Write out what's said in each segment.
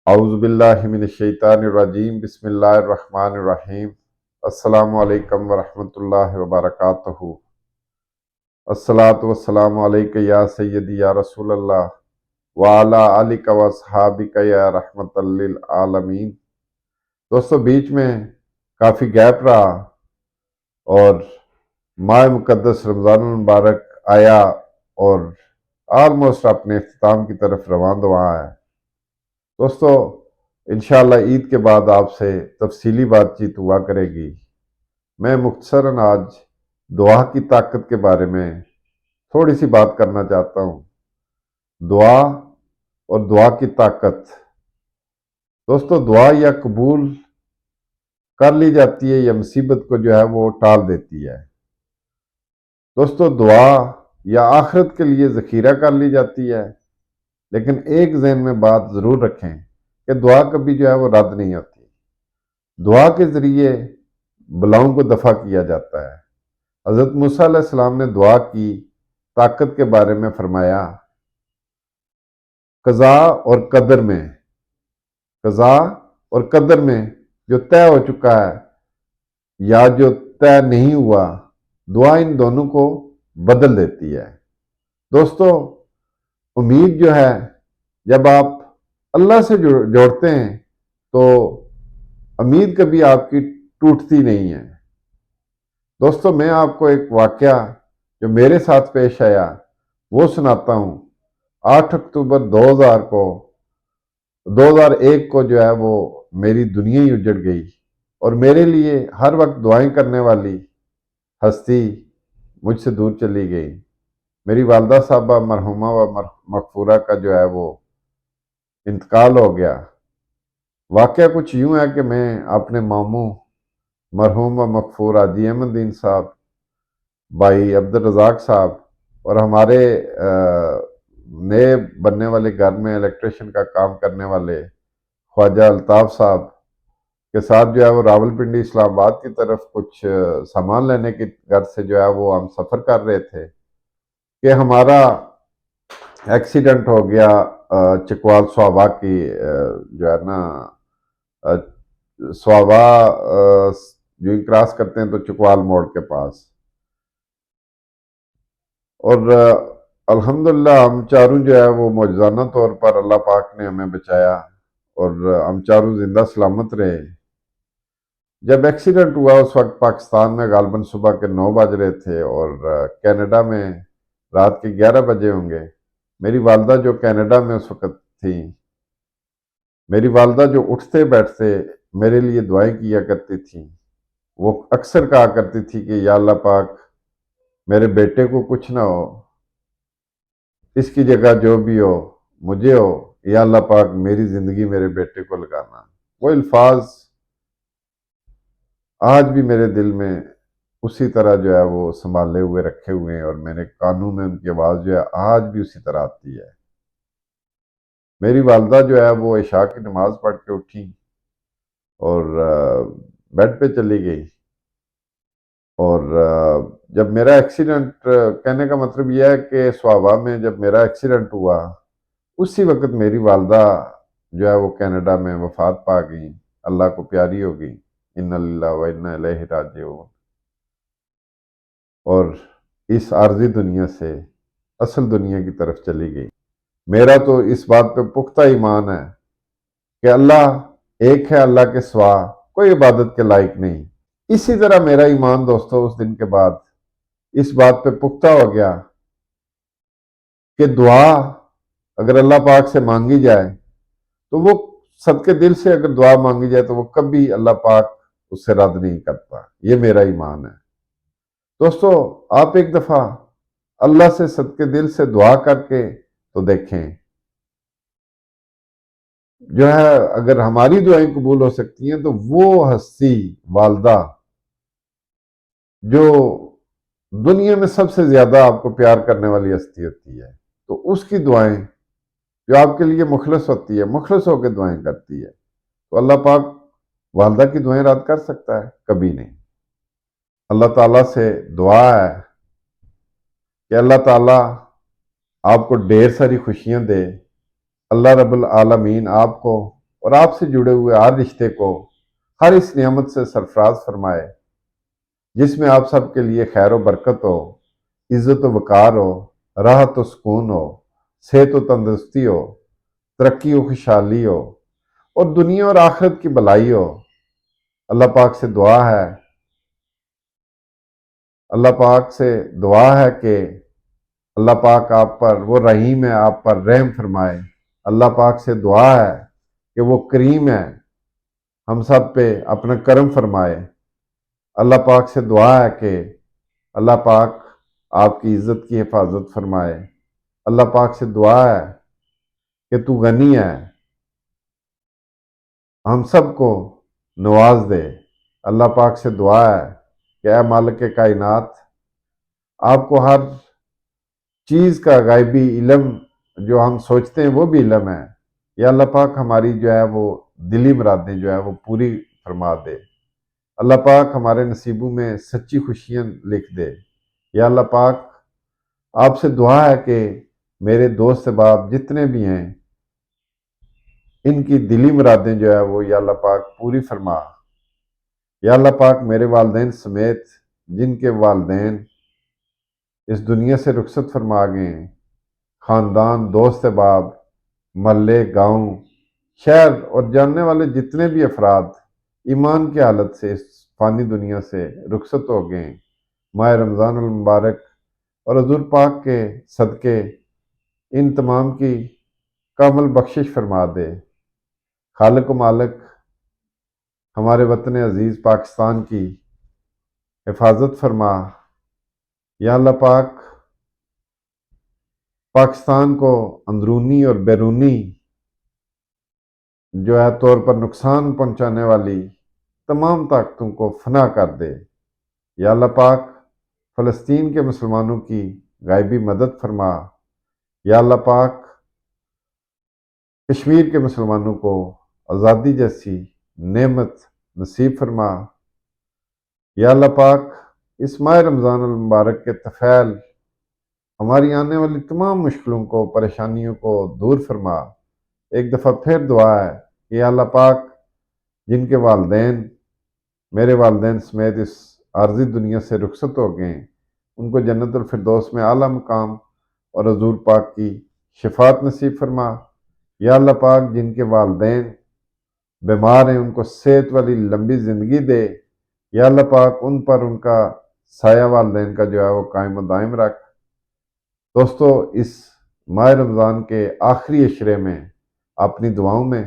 اعوذ باللہ من الشیطان الرجیم بسم اللہ الرحمن الرحیم السلام علیکم ورحمۃ اللہ وبرکاتہ الصلاۃ والسلام علیک یا سیدی یا رسول اللہ وعلی آلک واصحابک یا رحمۃ للعالمین۔ دوستو، بیچ میں کافی گیپ رہا اور ماہ مقدس رمضان المبارک آیا اور آلموسٹ اپنے اختتام کی طرف رواں دواں ہے۔ دوستو، انشاءاللہ عید کے بعد آپ سے تفصیلی بات چیت ہوا کرے گی۔ میں مختصراً آج دعا کی طاقت کے بارے میں تھوڑی سی بات کرنا چاہتا ہوں۔ دعا اور دعا کی طاقت۔ دوستو، دعا یا قبول کر لی جاتی ہے یا مصیبت کو جو ہے وہ ٹال دیتی ہے۔ دوستو، دعا یا آخرت کے لیے ذخیرہ کر لی جاتی ہے، لیکن ایک ذہن میں بات ضرور رکھیں کہ دعا کبھی جو ہے وہ رد نہیں ہوتی۔ دعا کے ذریعے بلاؤں کو دفع کیا جاتا ہے۔ حضرت موسیٰ علیہ السلام نے دعا کی طاقت کے بارے میں فرمایا، قضاء اور قدر میں جو طے ہو چکا ہے یا جو طے نہیں ہوا، دعا ان دونوں کو بدل دیتی ہے۔ دوستو، امید جو ہے جب آپ اللہ سے جوڑتے ہیں تو امید کبھی آپ کی ٹوٹتی نہیں ہے۔ دوستو، میں آپ کو ایک واقعہ جو میرے ساتھ پیش آیا وہ سناتا ہوں۔ 8 اکتوبر 2001 کو جو ہے وہ میری دنیا ہی اجڑ گئی اور میرے لیے ہر وقت دعائیں کرنے والی ہستی مجھ سے دور چلی گئی۔ میری والدہ صاحبہ مرحومہ و مغفورہ کا جو ہے وہ انتقال ہو گیا۔ واقعہ کچھ یوں ہے کہ میں اپنے ماموں مرحوم و مغفور حاجی احمد دین صاحب، بھائی عبدالرزاق صاحب اور ہمارے نئے بننے والے گھر میں الیکٹریشن کا کام کرنے والے خواجہ الطاف صاحب کے ساتھ جو ہے وہ راول پنڈی اسلام آباد کی طرف کچھ سامان لینے کی گھر سے جو ہے وہ ہم سفر کر رہے تھے کہ ہمارا ایکسیڈنٹ ہو گیا چکوال سوابا کی جو ہے نا سوابا جو ہی کراس کرتے ہیں تو چکوال موڑ کے پاس، اور الحمدللہ ہم چاروں جو ہے وہ معجزانہ طور پر اللہ پاک نے ہمیں بچایا اور ہم چاروں زندہ سلامت رہے۔ جب ایکسیڈنٹ ہوا اس وقت پاکستان میں غالباً صبح کے 9 بج رہے تھے اور کینیڈا میں رات کے 11 بجے ہوں گے۔ میری والدہ جو کینیڈا میں اس وقت تھی، میری والدہ جو اٹھتے بیٹھتے میرے لیے دعائیں کیا کرتی تھیں، وہ اکثر کہا کرتی تھی کہ یا اللہ پاک میرے بیٹے کو کچھ نہ ہو، اس کی جگہ جو بھی ہو مجھے ہو، یا اللہ پاک میری زندگی میرے بیٹے کو لگانا۔ وہ الفاظ آج بھی میرے دل میں اسی طرح جو ہے وہ سنبھالے ہوئے رکھے ہوئے ہیں اور میرے کانوں میں ان کی آواز جو ہے آج بھی اسی طرح آتی ہے۔ میری والدہ جو ہے وہ عشاء کی نماز پڑھ کے اٹھی اور بیڈ پہ چلی گئی، اور جب میرا ایکسیڈنٹ، کہنے کا مطلب یہ ہے کہ سوابا میں جب میرا ایکسیڈنٹ ہوا اسی وقت میری والدہ جو ہے وہ کینیڈا میں وفات پا گئی، اللہ کو پیاری ہو گئی۔ انا للہ و انا الیہ راجعون، اور اس عارضی دنیا سے اصل دنیا کی طرف چلی گئی۔ میرا تو اس بات پہ پختہ ایمان ہے کہ اللہ ایک ہے، اللہ کے سوا کوئی عبادت کے لائق نہیں۔ اسی طرح میرا ایمان دوستو اس دن کے بعد اس بات پہ پختہ ہو گیا کہ دعا اگر اللہ پاک سے مانگی جائے تو وہ صدقے دل سے اگر دعا مانگی جائے تو وہ کبھی اللہ پاک اس سے رد نہیں کرتا۔ یہ میرا ایمان ہے۔ دوستو، آپ ایک دفعہ اللہ سے صدقے دل سے دعا کر کے تو دیکھیں، جو ہے اگر ہماری دعائیں قبول ہو سکتی ہیں تو وہ ہستی والدہ جو دنیا میں سب سے زیادہ آپ کو پیار کرنے والی ہستی ہوتی ہے، تو اس کی دعائیں جو آپ کے لیے مخلص ہوتی ہے، مخلص ہو کے دعائیں کرتی ہے، تو اللہ پاک والدہ کی دعائیں رد کر سکتا ہے؟ کبھی نہیں۔ اللہ تعالیٰ سے دعا ہے کہ اللہ تعالیٰ آپ کو ڈھیر ساری خوشیاں دے، اللہ رب العالمین آپ کو اور آپ سے جڑے ہوئے ہر رشتے کو ہر اس نعمت سے سرفراز فرمائے جس میں آپ سب کے لیے خیر و برکت ہو، عزت و وقار ہو، راحت و سکون ہو، صحت و تندرستی ہو، ترقی و خوشحالی ہو اور دنیا اور آخرت کی بھلائی ہو۔ اللہ پاک سے دعا ہے اللہ پاک سے دعا ہے کہ اللہ پاک آپ پر، وہ رحیم ہے، آپ پر رحم فرمائے۔ اللہ پاک سے دعا ہے کہ وہ کریم ہے، ہم سب پہ اپنا کرم فرمائے۔ اللہ پاک سے دعا ہے کہ اللہ پاک آپ کی عزت کی حفاظت فرمائے۔ اللہ پاک سے دعا ہے کہ تو غنی ہے، ہم سب کو نواز دے۔ اللہ پاک سے دعا ہے کہ اے مالک کائنات، آپ کو ہر چیز کا غیبی علم جو ہم سوچتے ہیں وہ بھی علم ہے۔ یا اللہ پاک ہماری جو ہے وہ دلی مرادیں جو ہے وہ پوری فرما دے۔ اللہ پاک ہمارے نصیبوں میں سچی خوشیاں لکھ دے۔ یا اللہ پاک آپ سے دعا ہے کہ میرے دوست احباب جتنے بھی ہیں ان کی دلی مرادیں جو ہے وہ یا اللہ پاک پوری فرما۔ یا اللہ پاک میرے والدین سمیت جن کے والدین اس دنیا سے رخصت فرما گئے ہیں، خاندان، دوست احباب، محلے، گاؤں، شہر اور جاننے والے جتنے بھی افراد ایمان کی حالت سے اس فانی دنیا سے رخصت ہو گئے ہیں، ماہ رمضان المبارک اور حضور پاک کے صدقے ان تمام کی کامل بخشش فرما دے۔ خالق و مالک ہمارے وطن عزیز پاکستان کی حفاظت فرما۔ یا اللہ پاک پاکستان کو اندرونی اور بیرونی جو ہے طور پر نقصان پہنچانے والی تمام طاقتوں کو فنا کر دے۔ یا اللہ پاک فلسطین کے مسلمانوں کی غیبی مدد فرما۔ یا اللہ پاک کشمیر کے مسلمانوں کو آزادی جیسی نعمت نصیب فرما۔ یا اللہ پاک اس ماہ رمضان المبارک کے طفیل ہماری آنے والی تمام مشکلوں کو، پریشانیوں کو دور فرما۔ ایک دفعہ پھر دعا ہے کہ یا اللہ پاک جن کے والدین میرے والدین سمیت اس عارضی دنیا سے رخصت ہو گئے ہیں، ان کو جنت الفردوس میں اعلیٰ مقام اور حضور پاک کی شفاعت نصیب فرما۔ یا اللہ پاک جن کے والدین بیمار ہیں ان کو صحت والی لمبی زندگی دے۔ یا اللہ پاک ان پر ان کا سایہ والدین کا جو ہے وہ قائم و دائم رکھ۔ دوستو، اس ماہ رمضان کے آخری عشرے میں اپنی دعاؤں میں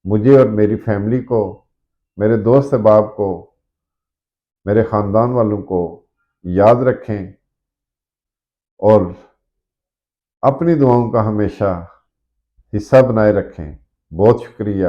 مجھے اور میری فیملی کو، میرے دوست احباب کو، میرے خاندان والوں کو یاد رکھیں اور اپنی دعاؤں کا ہمیشہ حصہ بنائے رکھیں۔ بہت شکریہ۔